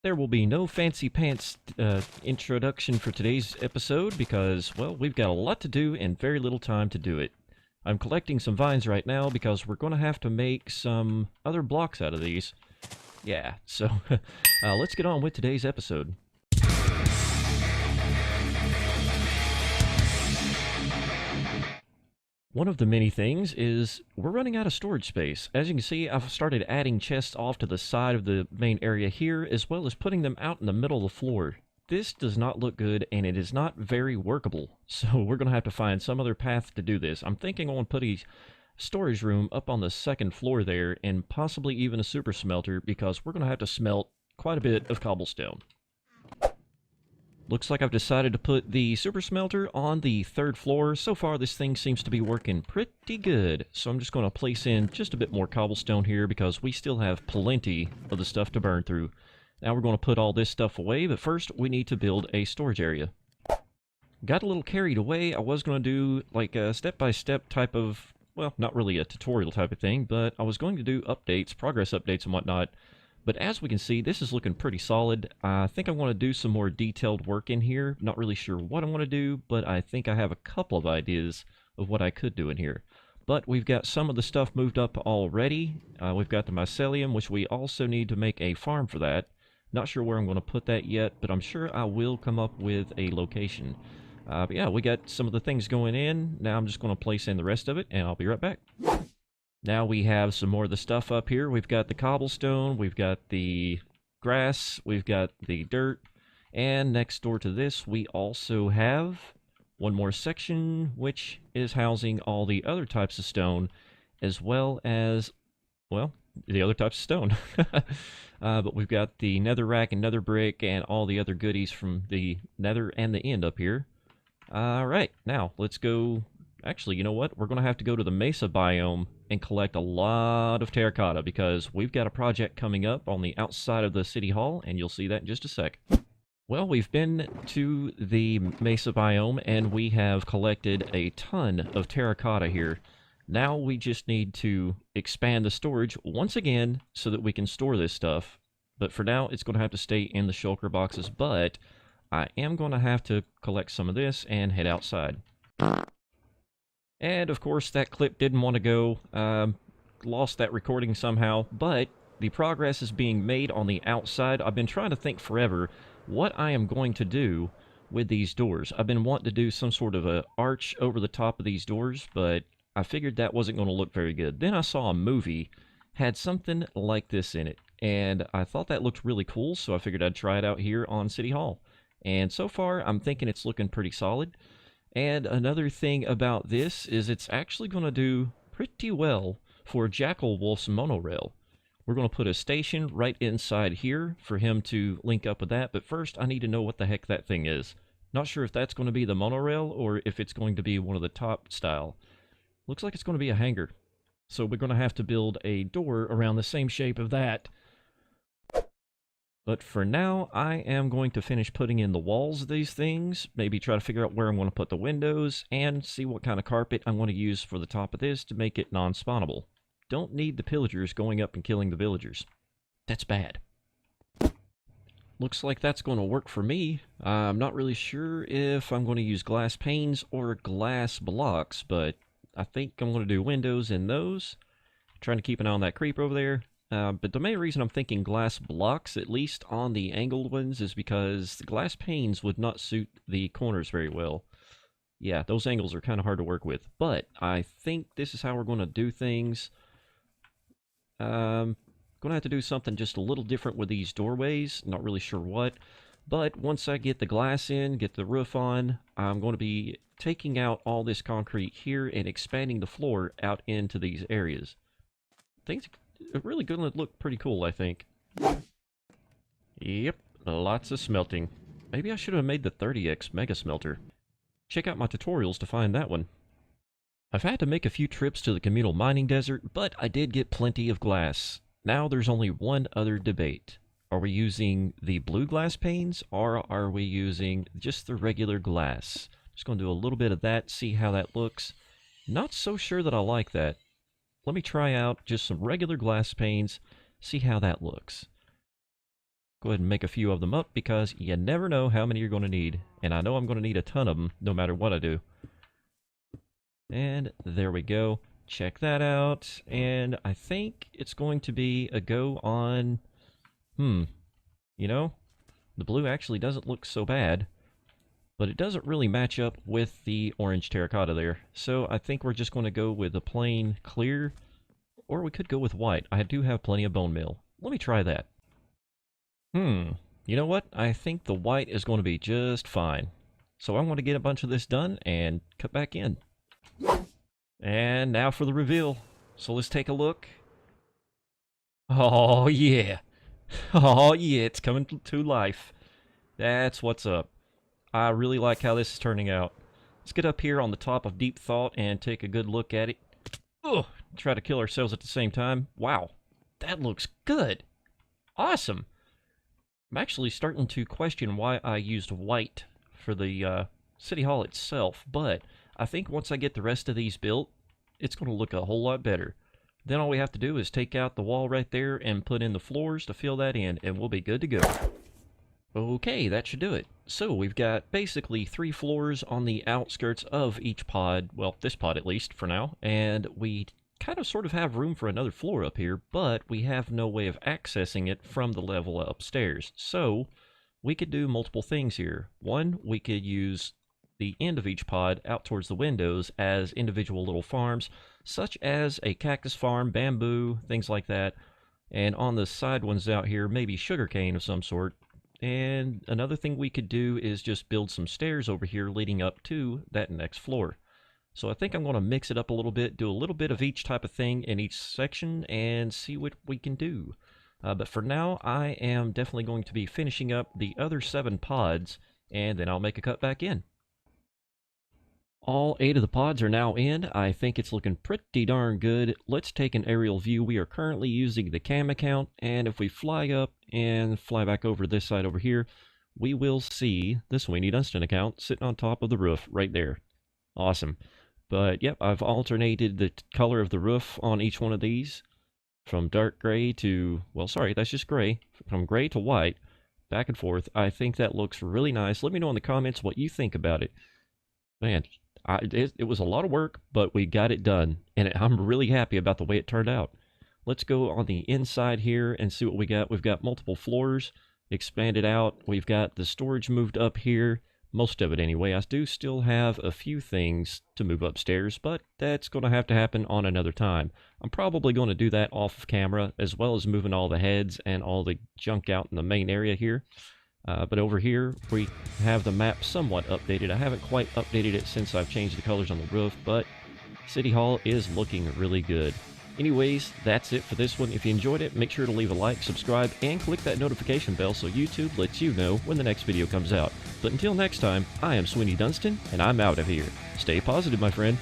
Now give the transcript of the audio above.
There will be no fancy pants introduction for today's episode because, well, we've got a lot to do and very little time to do it. I'm collecting some vines right now because we're going to have to make some other blocks out of these. Yeah, so let's get on with today's episode. One of the many things is we're running out of storage space. As you can see, I've started adding chests off to the side of the main area here, as well as putting them out in the middle of the floor. This does not look good, and it is not very workable, so we're going to have to find some other path to do this. I'm thinking I want to put a storage room up on the second floor there, and possibly even a super smelter, because we're going to have to smelt quite a bit of cobblestone. Looks like I've decided to put the super smelter on the third floor. So far, this thing seems to be working pretty good. So I'm just going to place in just a bit more cobblestone here because we still have plenty of the stuff to burn through. Now we're going to put all this stuff away, but first we need to build a storage area. Got a little carried away. I was going to do like a step-by-step type of, well, not really a tutorial type of thing, but I was going to do updates, progress updates and whatnot. But as we can see, this is looking pretty solid. I think I want to do some more detailed work in here. Not really sure what I want to do, but I think I have a couple of ideas of what I could do in here. But we've got some of the stuff moved up already. We've got the mycelium, which we also need to make a farm for that. Not sure where I'm going to put that yet, but I'm sure I will come up with a location. But yeah, we got some of the things going in. Now I'm just going to place in the rest of it, and I'll be right back. Now we have some more of the stuff up here. We've got the cobblestone, we've got the grass, we've got the dirt, and next door to this we also have one more section which is housing all the other types of stone, as well as, well, the other types of stone. But we've got the netherrack and nether brick and all the other goodies from the nether and the end up here. Alright, now let's go. Actually, you know what? We're going to have to go to the mesa biome and collect a lot of terracotta because we've got a project coming up on the outside of the city hall, and you'll see that in just a sec. Well, we've been to the mesa biome and we have collected a ton of terracotta here. Now we just need to expand the storage once again so that we can store this stuff. But for now, it's going to have to stay in the shulker boxes, but I am going to have to collect some of this and head outside. And of course, that clip didn't want to go. Lost that recording somehow, but the progress is being made on the outside. I've been trying to think forever what I am going to do with these doors. I've been wanting to do some sort of a arch over the top of these doors, but I figured that wasn't going to look very good. Then I saw a movie, had something like this in it, and I thought that looked really cool, so I figured I'd try it out here on City Hall. And so far, I'm thinking it's looking pretty solid. And another thing about this is it's actually going to do pretty well for Jackal Wolf's monorail. We're going to put a station right inside here for him to link up with that, but first I need to know what the heck that thing is. Not sure if that's going to be the monorail or if it's going to be one of the top style. Looks like it's going to be a hangar. So we're going to have to build a door around the same shape of that. But for now, I am going to finish putting in the walls of these things, maybe try to figure out where I'm going to put the windows, and see what kind of carpet I'm going to use for the top of this to make it non-spawnable. Don't need the pillagers going up and killing the villagers. That's bad. Looks like that's going to work for me. I'm not really sure if I'm going to use glass panes or glass blocks, but I think I'm going to do windows in those. Trying to keep an eye on that creep over there. But the main reason I'm thinking glass blocks, at least on the angled ones, is because the glass panes would not suit the corners very well. Yeah, those angles are kind of hard to work with. But I think this is how we're going to do things. Going to have to do something just a little different with these doorways. Not really sure what. But once I get the glass in, get the roof on, I'm going to be taking out all this concrete here and expanding the floor out into these areas. Things are really going to look pretty cool, I think. Yep, lots of smelting. Maybe I should have made the 30x mega smelter. Check out my tutorials to find that one. I've had to make a few trips to the communal mining desert, but I did get plenty of glass. Now there's only one other debate. Are we using the blue glass panes, or are we using just the regular glass? Just going to do a little bit of that, see how that looks. Not so sure that I like that. Let me try out just some regular glass panes, see how that looks. Go ahead and make a few of them up because you never know how many you're going to need. And I know I'm going to need a ton of them no matter what I do. And there we go. Check that out. And I think it's going to be a go on... You know, the blue actually doesn't look so bad. But it doesn't really match up with the orange terracotta there. So I think we're just going to go with a plain clear. Or we could go with white. I do have plenty of bone meal. Let me try that. You know what? I think the white is going to be just fine. So I'm going to get a bunch of this done and cut back in. And now for the reveal. So let's take a look. Oh yeah. Oh yeah, it's coming to life. That's what's up. I really like how this is turning out. Let's get up here on the top of Deep Thought and take a good look at it. Ugh, try to kill ourselves at the same time. Wow, that looks good. Awesome. I'm actually starting to question why I used white for the City Hall itself, but I think once I get the rest of these built, it's going to look a whole lot better. Then all we have to do is take out the wall right there and put in the floors to fill that in, and we'll be good to go. Okay, that should do it. So we've got basically 3 floors on the outskirts of each pod, well, this pod at least for now, and we kind of sort of have room for another floor up here, but we have no way of accessing it from the level upstairs. So we could do multiple things here. One, we could use the end of each pod out towards the windows as individual little farms, such as a cactus farm, bamboo, things like that, and on the side ones out here, maybe sugarcane of some sort. And another thing we could do is just build some stairs over here leading up to that next floor. So I think I'm going to mix it up a little bit, do a little bit of each type of thing in each section, and see what we can do. But for now, I am definitely going to be finishing up the other 7 pods, and then I'll make a cut back in. All 8 of the pods are now in. I think it's looking pretty darn good. Let's take an aerial view. We are currently using the cam account, and if we fly up and fly back over this side over here, we will see the Sweeney Dunstan account sitting on top of the roof right there. Awesome. But yep, I've alternated the color of the roof on each one of these from dark gray to, well, sorry, that's just gray. From gray to white, back and forth. I think that looks really nice. Let me know in the comments what you think about it. Man, it was a lot of work, but we got it done, and I'm really happy about the way it turned out. Let's go on the inside here and see what we got. We've got multiple floors expanded out. We've got the storage moved up here, most of it anyway. I do still have a few things to move upstairs, but that's going to have to happen on another time. I'm probably going to do that off of camera, as well as moving all the heads and all the junk out in the main area here. But over here, we have the map somewhat updated. I haven't quite updated it since I've changed the colors on the roof, but City Hall is looking really good. Anyways, that's it for this one. If you enjoyed it, make sure to leave a like, subscribe, and click that notification bell so YouTube lets you know when the next video comes out. But until next time, I am Sweeney Dunstan, and I'm out of here. Stay positive, my friend.